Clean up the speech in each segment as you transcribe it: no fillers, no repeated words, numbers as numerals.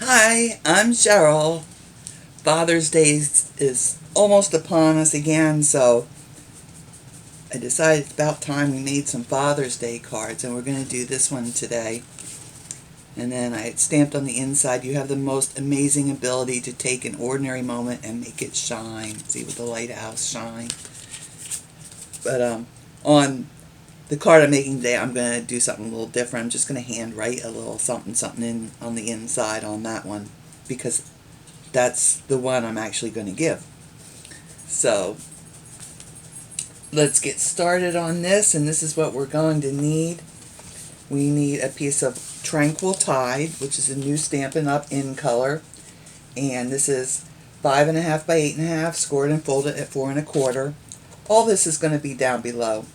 Hi, I'm Cheryl. Father's Day is almost upon us again, so I decided it's about time we made some Father's Day cards, and we're going to do this one today. And then I stamped on the inside, you have the most amazing ability to take an ordinary moment and make it shine. See, with the lighthouse shine. But on the card I'm making today, I'm going to do something a little different. I'm just going to hand write a little something in on the inside on that one, because that's the one I'm actually going to give. So let's get started on this, and this is what we're going to need. We need a piece of Tranquil Tide, which is a new Stampin' Up! In color, and this is 5.5 by 8.5, scored and folded at 4 1/4. All this is going to be down below.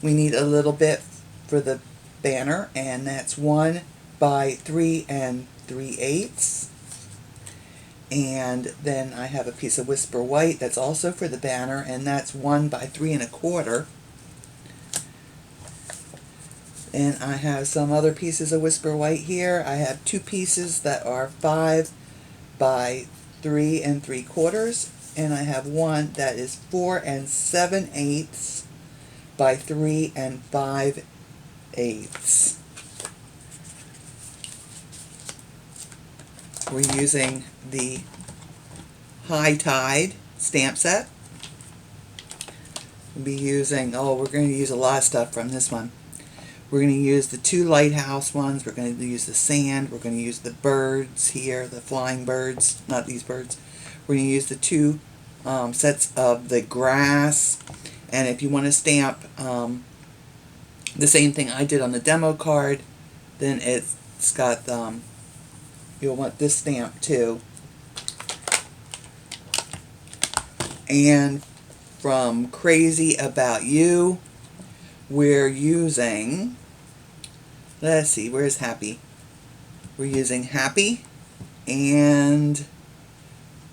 We need a little bit for the banner, and that's 1 by 3 3/8. And then I have a piece of Whisper White that's also for the banner, and that's 1 by 3 1/4. And I have some other pieces of Whisper White here. I have 2 pieces that are 5 by 3 3/4, and I have one that is 4 7/8 by 3 5/8. We're using the High Tide stamp set. We're going to use a lot of stuff from this one. We're going to use the 2 lighthouse ones. We're going to use the sand. We're going to use the birds here, the flying birds, not these birds. We're going to use the 2 sets of the grass. And if you want to stamp the same thing I did on the demo card, then it's got you'll want this stamp too. And from Crazy About You, we're using, let's see, where's Happy? We're using Happy and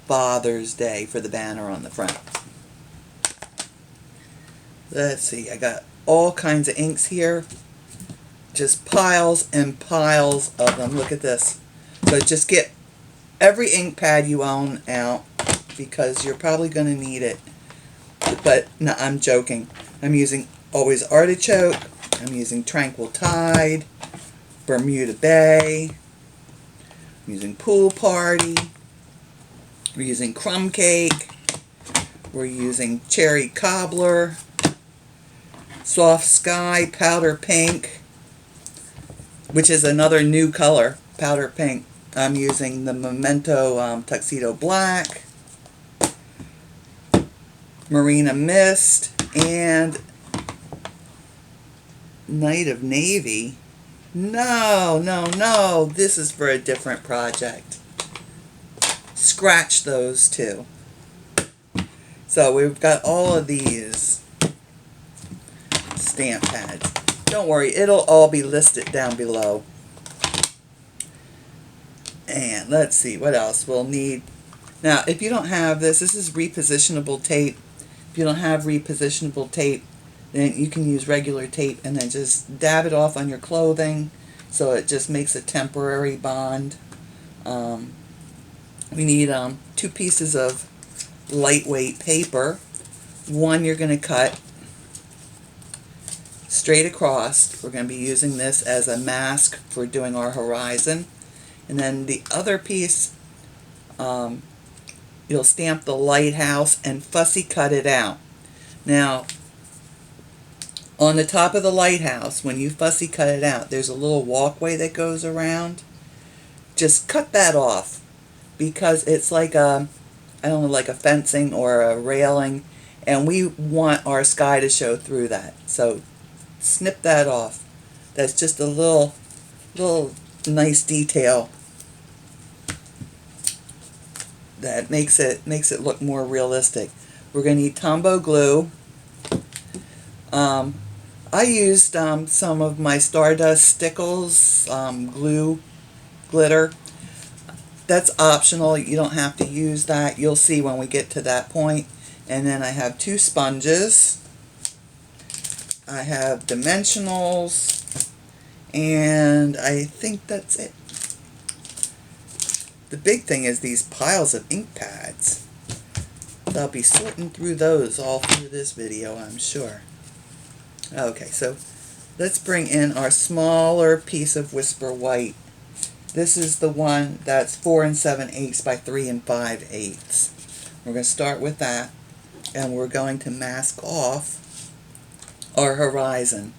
Father's Day for the banner on the front. Let's see, I got all kinds of inks here, just piles and piles of them. Look at this. So just get every ink pad you own out, because you're probably going to need it. But no, I'm joking. I'm using always Artichoke. I'm using Tranquil Tide, Bermuda Bay. I'm using Pool Party. We're using Crumb Cake. We're using Cherry Cobbler, Soft Sky, Powder Pink, which is another new color, Powder Pink. I'm using the Memento Tuxedo Black, Marina Mist, and Night of Navy. No, this is for a different project. Scratch those two. So we've got all of these stamp pads. Don't worry, it'll all be listed down below. And let's see what else we'll need. Now, if you don't have this is repositionable tape. If you don't have repositionable tape, then you can use regular tape and then just dab it off on your clothing, so it just makes a temporary bond. We need 2 pieces of lightweight paper. One you're going to cut straight across. We're going to be using this as a mask for doing our horizon. And then the other piece, you'll stamp the lighthouse and fussy cut it out. Now, on the top of the lighthouse, when you fussy cut it out, there's a little walkway that goes around. Just cut that off, because it's like a, I don't know, like a fencing or a railing, and we want our sky to show through that. So snip that off. That's just a little nice detail that makes it look more realistic. We're going to need Tombow glue. I used some of my Stardust Stickles glue glitter. That's optional. You don't have to use that. You'll see when we get to that point. And then I have 2 sponges. I have Dimensionals, and I think that's it. the big thing is these piles of ink pads. I'll be sorting through those all through this video, I'm sure. Okay, so let's bring in our smaller piece of Whisper White. This is the one that's 4 7/8 by 3 5/8. We're going to start with that, and we're going to mask off our horizon.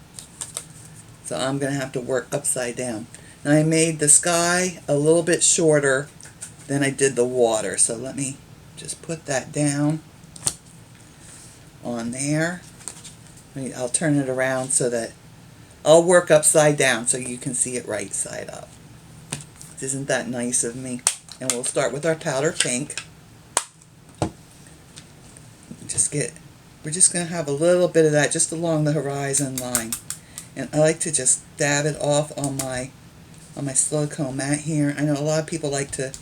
So I'm going to have to work upside down. Now I made the sky a little bit shorter than I did the water, so let me just put that down on there. I'll turn it around so that I'll work upside down so you can see it right side up. Isn't that nice of me? And we'll start with our powder pink. We're just going to have a little bit of that just along the horizon line. And I like to just dab it off on my silicone mat here. I know a lot of people like to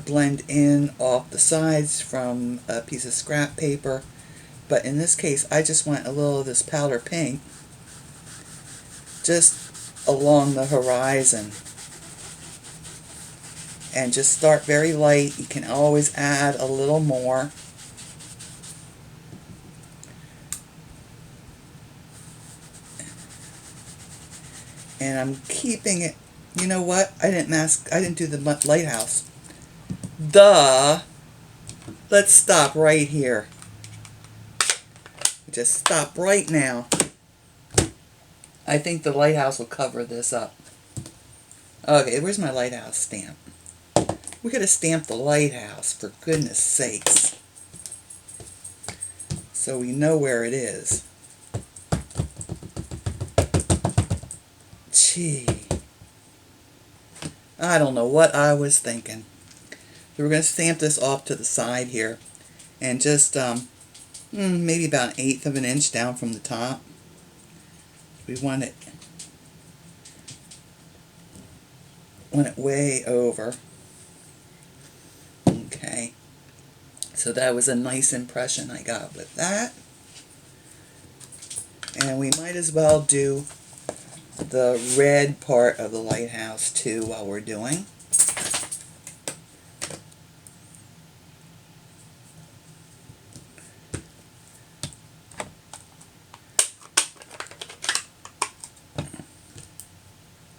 blend in off the sides from a piece of scrap paper, but in this case I just want a little of this powder pink just along the horizon, and just start very light. You can always add a little more. And I'm keeping it, you know what, I didn't do the lighthouse. Duh! Let's stop right here. Just stop right now. I think the lighthouse will cover this up. Okay, where's my lighthouse stamp? We gotta stamp the lighthouse, for goodness sakes. So we know where it is. Gee. I don't know what I was thinking. So we're going to stamp this off to the side here, and just maybe about 1/8 of an inch down from the top. We want it way over. Okay, so that was a nice impression I got with that. And we might as well do the red part of the lighthouse too while we're doing.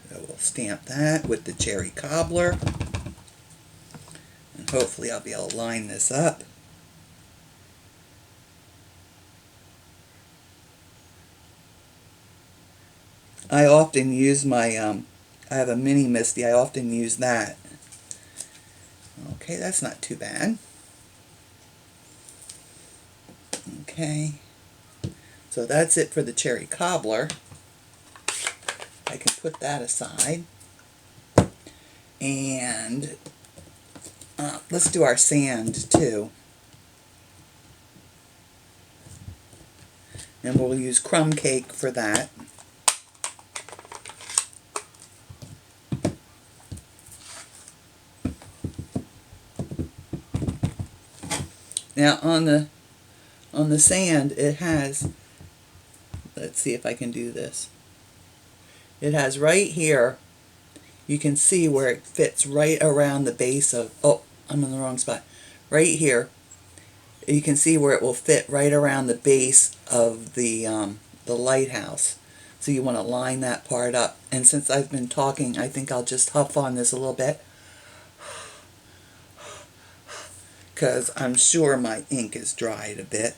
So we'll stamp that with the cherry cobbler, and hopefully I'll be able to line this up. I often use my, I have a mini Misty, I often use that. Okay, that's not too bad. Okay, so that's it for the cherry cobbler. I can put that aside. And let's do our sand too. And we'll use crumb cake for that. Now on the sand it has, let's see if I can do this. It has right here, you can see where it fits right around the base of, oh, I'm in the wrong spot. Right here, you can see where it will fit right around the base of the lighthouse. So you want to line that part up. And since I've been talking, I think I'll just huff on this a little bit, because I'm sure my ink is dried a bit.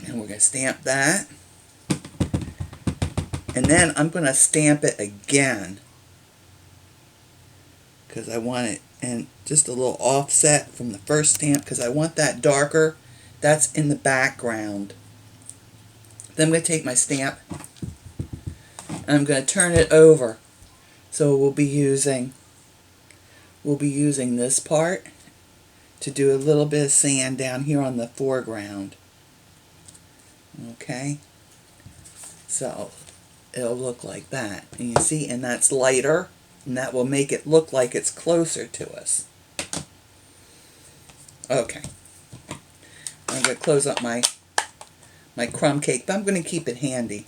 And we're going to stamp that. And then I'm going to stamp it again, because I want it, and just a little offset from the first stamp, because I want that darker. That's in the background. Then I'm going to take my stamp and I'm going to turn it over. So we'll be using this part to do a little bit of sand down here on the foreground. Okay, so it'll look like that, and you see, and that's lighter, and that will make it look like it's closer to us. Okay, I'm going to close up my crumb cake, but I'm going to keep it handy.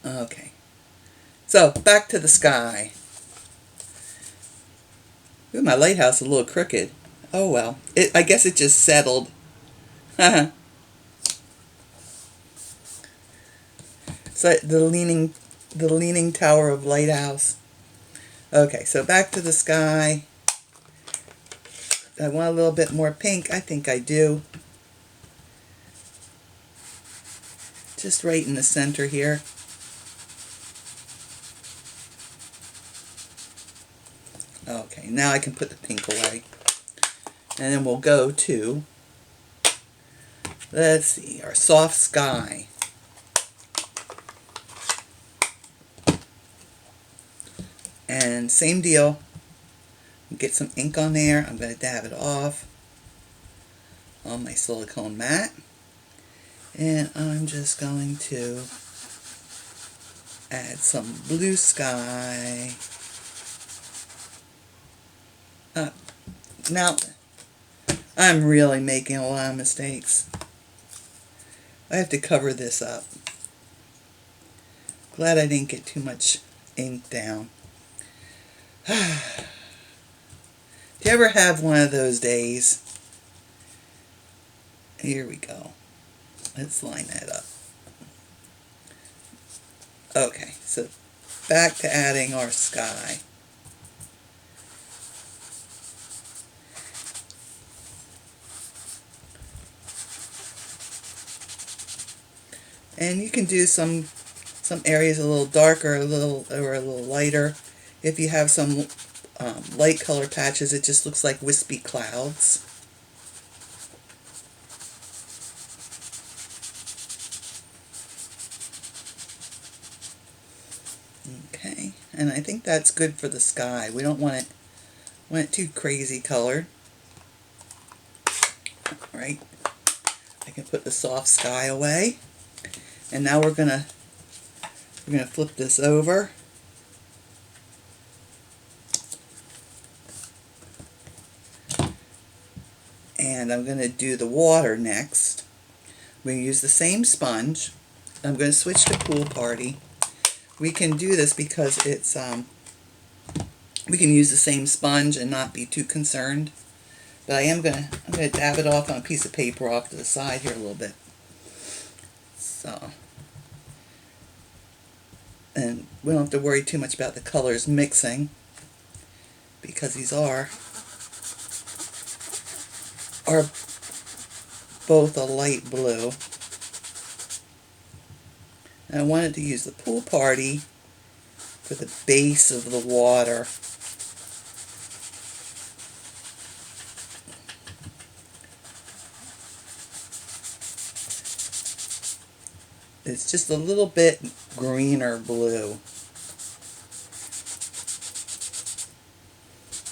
Okay, so back to the sky. Ooh, my lighthouse is a little crooked. Oh well, I guess it just settled. So the leaning tower of lighthouse. Okay, so back to the sky. I want a little bit more pink. I think I do. Just right in the center here. Okay, now I can put the pink away. And then we'll go to, let's see, our soft sky. And same deal. Get some ink on there. I'm going to dab it off on my silicone mat. And I'm just going to add some blue sky. Now, I'm really making a lot of mistakes. I have to cover this up. Glad I didn't get too much ink down. Do you ever have one of those days? Here we go. Let's line that up. Okay, so back to adding our sky. And you can do some areas a little darker, a little lighter. If you have some light color patches, it just looks like wispy clouds. Okay, and I think that's good for the sky. We don't want it too crazy colored. All right, I can put the soft sky away, and now we're gonna flip this over. And I'm going to do the water next. We're going to use the same sponge. I'm going to switch to Pool Party. We can do this because it's we can use the same sponge and not be too concerned. But I'm going to dab it off on a piece of paper off to the side here a little bit. So, and we don't have to worry too much about the colors mixing because these are both a light blue. And I wanted to use the Pool Party for the base of the water. It's just a little bit greener blue.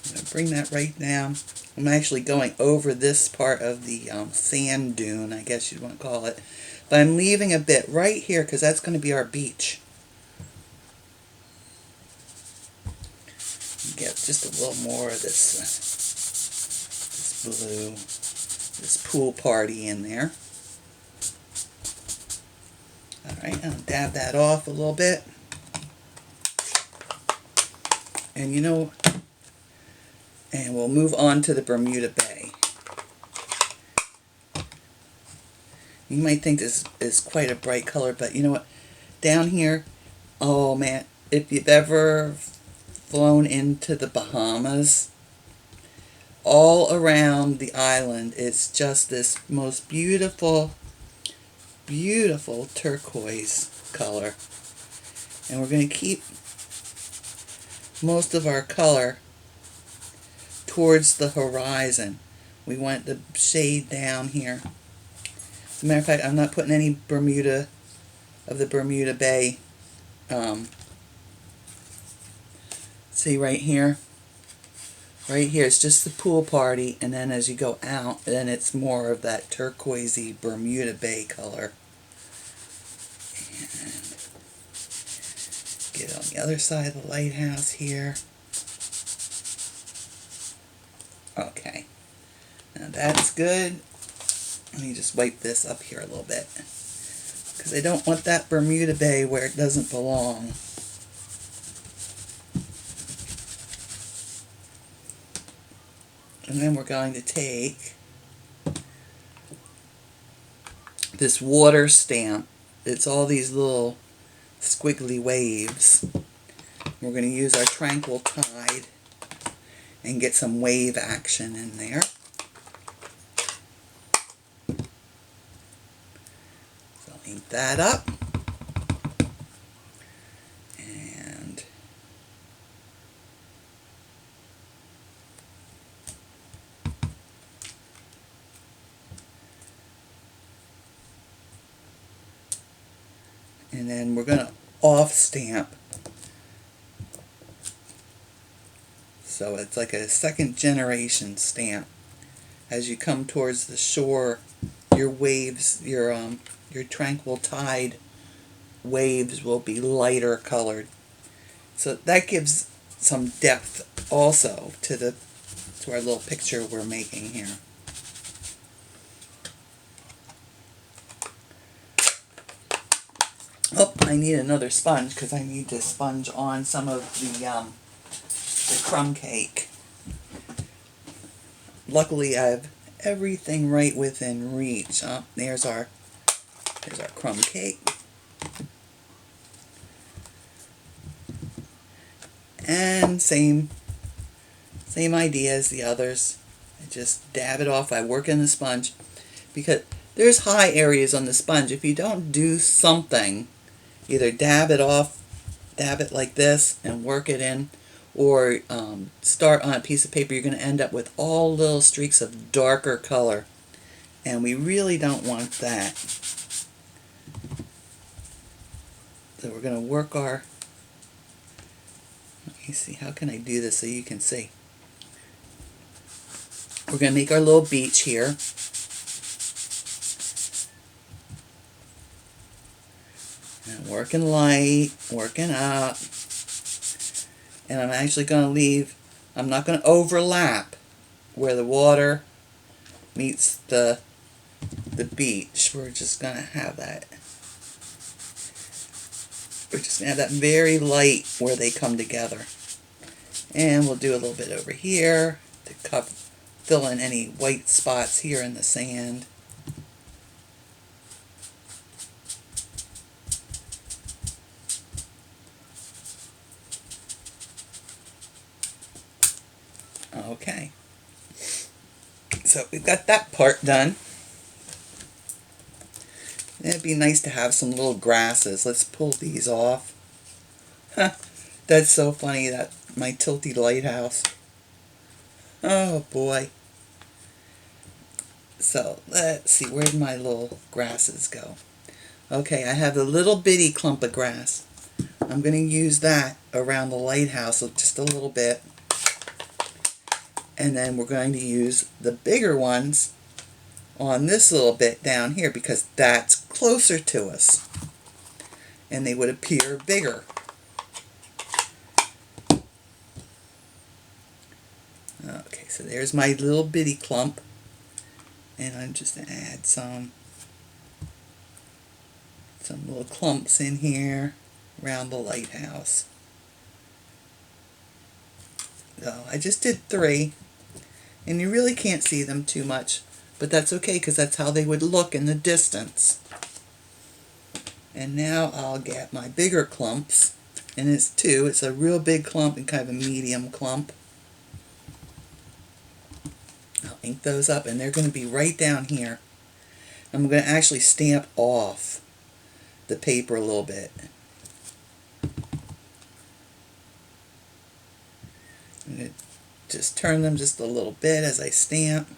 I'm going to bring that right down. I'm actually going over this part of the sand dune, I guess you'd want to call it. But I'm leaving a bit right here because that's going to be our beach. Get just a little more of this blue, this Pool Party in there. Alright, I'll dab that off a little bit. And and we'll move on to the Bermuda Bay. You might think this is quite a bright color, but you know what? Down here, oh man, if you've ever flown into the Bahamas, all around the island, it's just this most beautiful, beautiful turquoise color. And we're going to keep most of our color towards the horizon. We want the shade down here. As a matter of fact, I'm not putting any Bermuda of the Bermuda Bay. See right here? Right here, it's just the Pool Party, and then as you go out, then it's more of that turquoisey Bermuda Bay color. And get on the other side of the lighthouse here. Okay, now that's good. Let me just wipe this up here a little bit. because I don't want that Bermuda Bay where it doesn't belong. And then we're going to take this water stamp. It's all these little squiggly waves. We're going to use our Tranquil Tide and get some wave action in there. So ink that up. And then we're going to off stamp. So it's like a second generation stamp. As you come towards the shore, your waves, your Tranquil Tide waves will be lighter colored. So that gives some depth also to our little picture we're making here. Oh, I need another sponge because I need to sponge on some of the crumb cake. Luckily, I have everything right within reach. Oh, there's our crumb cake. And same idea as the others. I just dab it off. I work in the sponge because there's high areas on the sponge. If you don't do something, either dab it off, dab it like this and work it in, or start on a piece of paper, you're going to end up with all little streaks of darker color. And we really don't want that. So we're going to work our... Let me see, how can I do this so you can see? We're going to make our little beach here. And working light, working up. And I'm actually going to leave, I'm not going to overlap where the water meets the beach. We're just going to have that. We're just going to have that very light where they come together. And we'll do a little bit over here to fill in any white spots here in the sand. Okay, so we've got that part done. It'd be nice to have some little grasses. Let's pull these off. That's so funny, that my tilty lighthouse. Oh boy. So let's see, where'd my little grasses go? Okay, I have a little bitty clump of grass. I'm going to use that around the lighthouse just a little bit. And then we're going to use the bigger ones on this little bit down here because that's closer to us. And they would appear bigger. Okay, so there's my little bitty clump. And I'm just going to add some little clumps in here around the lighthouse. So I just did 3. And you really can't see them too much, but that's okay because that's how they would look in the distance. And now I'll get my bigger clumps, and it's 2. It's a real big clump and kind of a medium clump. I'll ink those up, and they're going to be right down here. I'm going to actually stamp off the paper a little bit. I'm going to just turn them just a little bit as I stamp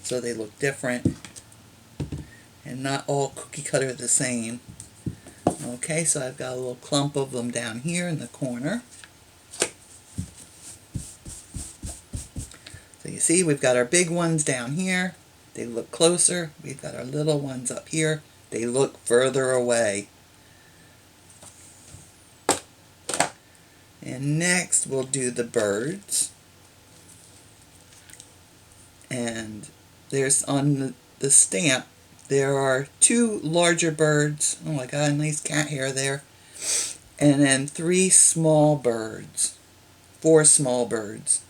so they look different and not all cookie cutter the same. Okay, so I've got a little clump of them down here in the corner. So you see we've got our big ones down here. They look closer. We've got our little ones up here. They look further away. And next we'll do the birds. And there's on the stamp, there are 2 larger birds. Oh my god, nice cat hair there. And then 3 small birds. 4 small birds.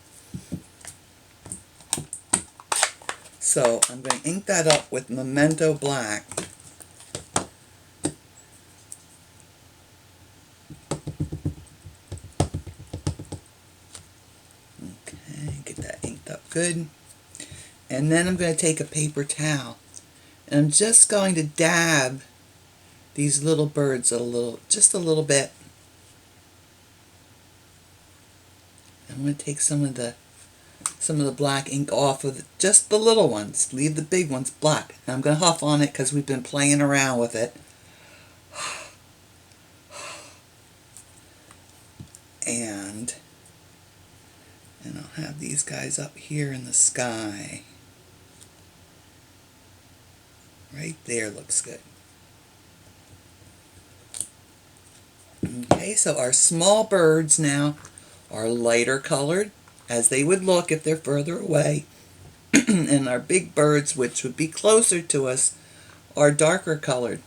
So I'm going to ink that up with Memento black. Okay, get that inked up good. And then I'm going to take a paper towel. And I'm just going to dab these little birds just a little bit. I'm going to take some of the black ink off of just the little ones. Leave the big ones black. And I'm going to huff on it because we've been playing around with it. And I'll have these guys up here in the sky. Right there looks good. Okay, so our small birds now are lighter colored, as they would look if they're further away. And our big birds, which would be closer to us, are darker colored.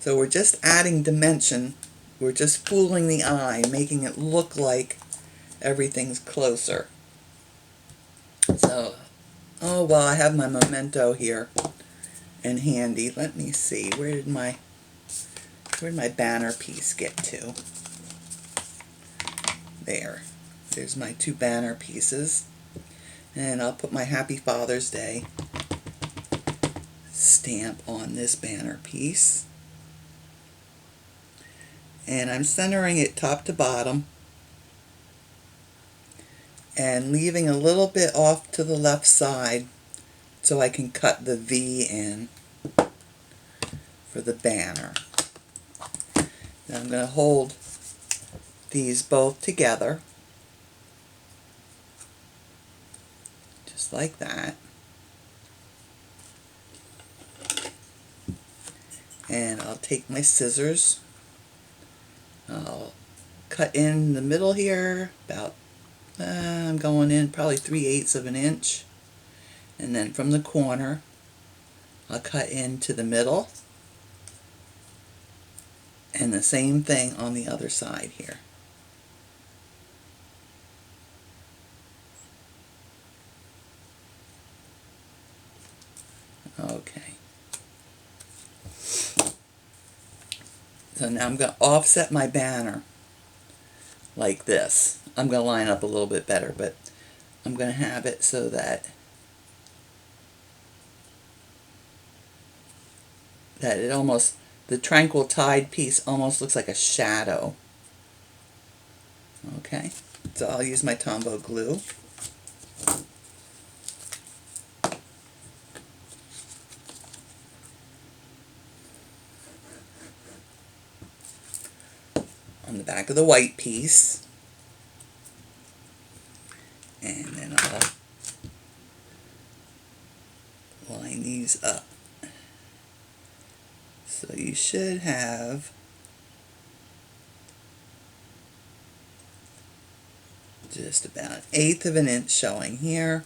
So we're just adding dimension. We're just fooling the eye, making it look like everything's closer. So, oh well, I have my Memento here and handy. Let me see, where'd my banner piece get to? There's my 2 banner pieces. And I'll put my Happy Father's Day stamp on this banner piece. And I'm centering it top to bottom and leaving a little bit off to the left side so I can cut the V in for the banner. Now I'm going to hold these both together, just like that. And I'll take my scissors. I'll cut in the middle here, about, I'm going in probably 3/8 of an inch. And then from the corner, I'll cut into the middle. And the same thing on the other side here. Okay. So now I'm going to offset my banner like this. I'm going to line up a little bit better, but I'm going to have it so that it almost, the Tranquil Tide piece almost looks like a shadow. Okay, so I'll use my Tombow glue. On the back of the white piece. And then I'll line these up. So you should have just about 1/8 of an inch showing here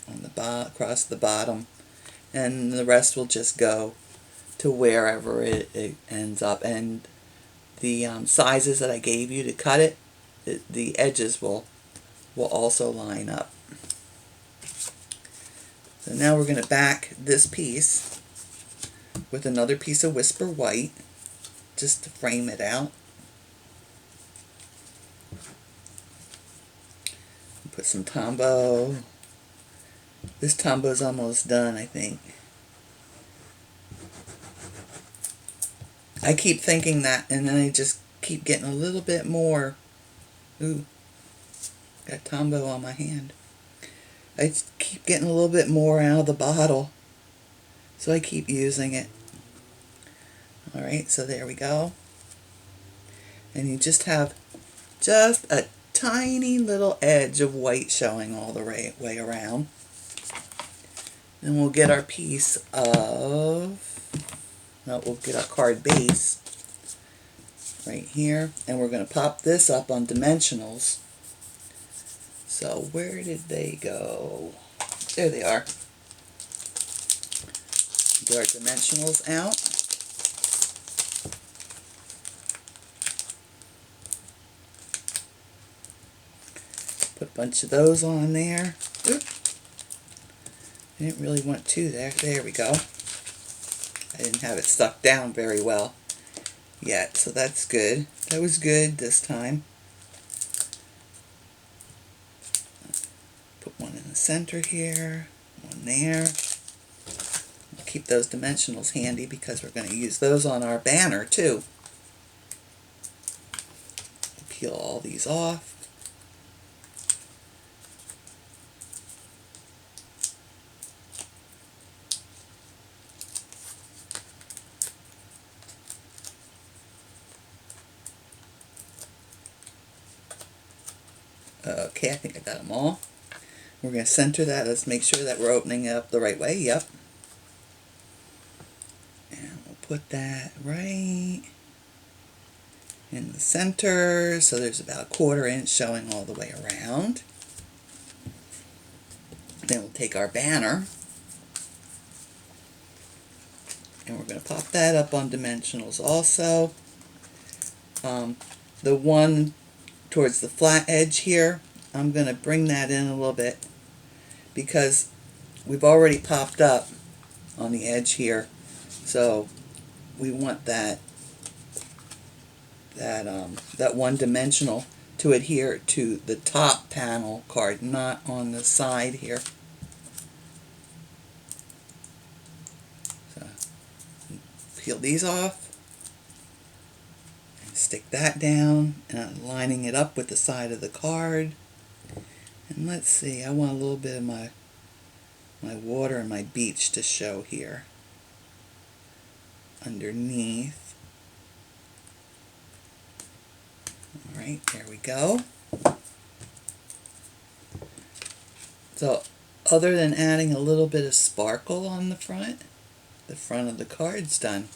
on the across the bottom, and the rest will just go to wherever it ends up. And the sizes that I gave you to cut it, the edges will also line up. So now we're going to back this piece with another piece of Whisper White, just to frame it out. Put some Tombow. This Tombow's almost done, I think. I keep thinking that, and then I just keep getting a little bit more. Ooh, got Tombow on my hand. I keep getting a little bit more out of the bottle, so I keep using it. Alright, so there we go. And you just have just a tiny little edge of white showing all the way around. Then we'll get our piece of, we'll get our card base right here, and we're going to pop this up on Dimensionals. So where did they go? There they are. Get our dimensionals out. Put a bunch of those on there. Oop. I didn't really want two there. There we go. I didn't have it stuck down very well yet, so that's good. That was good this time. Put one in the center here, one there. I'll keep those dimensionals handy because we're going to use those on our banner too. Peel all these off. Okay, I think I got them all. We're going to center that. Let's make sure that we're opening it up the right way. Yep. And we'll put that right in the center. So there's about 1/4 inch showing all the way around. Then we'll take our banner. And we're going to pop that up on dimensionals also. The one towards the flat edge here, I'm going to bring that in a little bit because we've already popped up on the edge here, so we want that one dimensional to adhere to the top panel card, not on the side here. So peel these off. Stick that down, and I'm lining it up with the side of the card. And let's see, I want a little bit of my water and my beach to show here underneath. Alright, there we go. So other than adding a little bit of sparkle on the front of the card's done.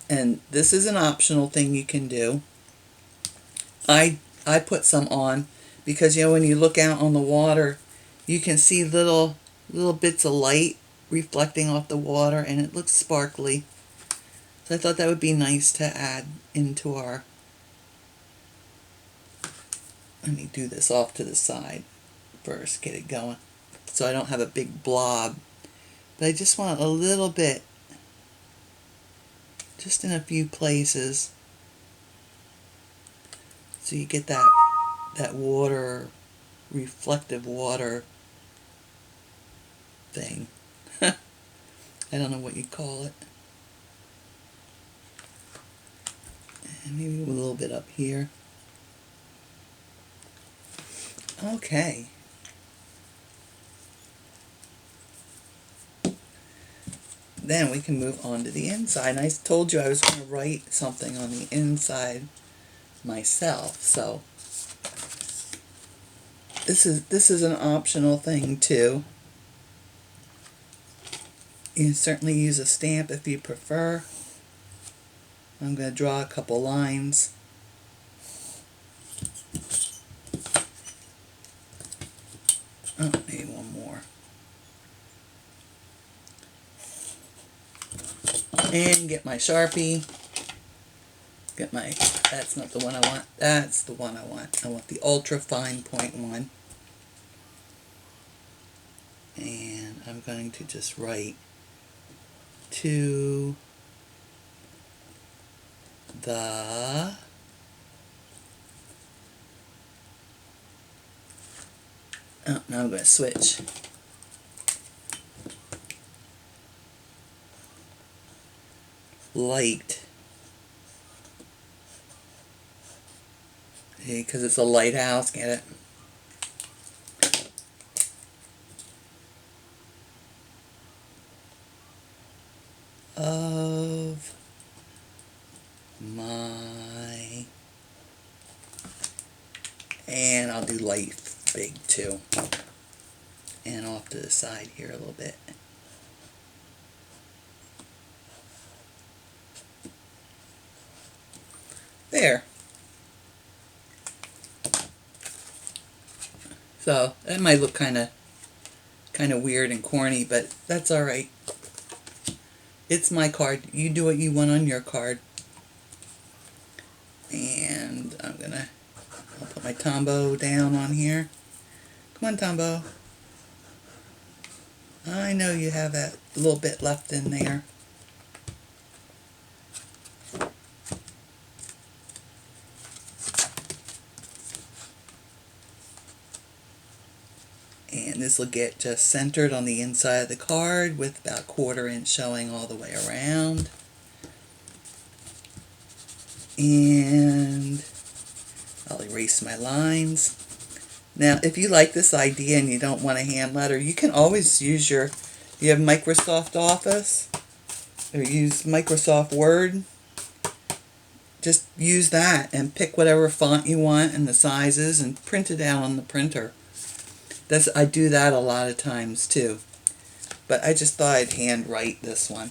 And this is an optional thing you can do. I put some on because, you know, when you look out on the water, you can see little bits of light reflecting off the water, and it looks sparkly. So I thought that would be nice to add into our... Let me do this off to the side first, get it going, so I don't have a big blob. But I just want a little bit, just in a few places, so you get that water, reflective water thing. I don't know what you call it. And maybe a little bit up here. Okay. Then we can move on to the inside. And I told you I was going to write something on the inside myself. So this is an optional thing too. You can certainly use a stamp if you prefer. I'm going to draw a couple lines. Oh, maybe one more. And get my Sharpie. Get my, that's not the one I want. That's the one I want. I want the ultra fine point one. And I'm going to just write to the now I'm going to switch. Light. Okay, because it's a lighthouse, get it? Of my, and I'll do light big too, and off to the side here a little bit. There. So that might look kind of weird and corny, but that's all right. It's my card. You do what you want on your card. And I'll put my Tombow down on here. Come on, Tombow. I know you have that little bit left in there. And this will get just centered on the inside of the card with about 1/4 inch showing all the way around. And I'll erase my lines. Now, if you like this idea and you don't want a hand letter, you can always use you have Microsoft Office or use Microsoft Word. Just use that and pick whatever font you want and the sizes and print it out on the printer. I do that a lot of times too. But I just thought I'd hand write this one.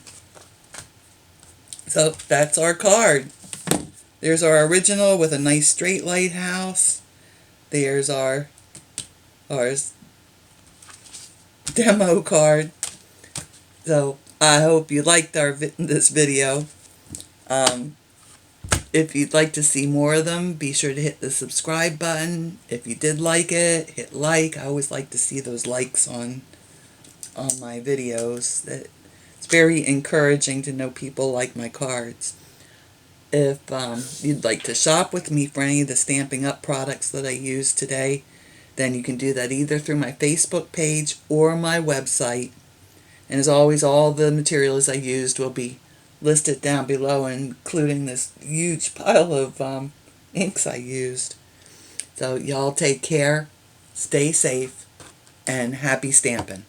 So that's our card. There's our original with a nice straight lighthouse. There's our demo card. So I hope you liked this video. If you'd like to see more of them, be sure to hit the subscribe button. If you did like it, hit like. I always like to see those likes on my videos. It's very encouraging to know people like my cards. If you'd like to shop with me for any of the Stampin' Up products that I used today, then you can do that either through my Facebook page or my website. And as always, all the materials I used will be listed down below, including this huge pile of inks I used. So y'all take care, stay safe, and happy stamping.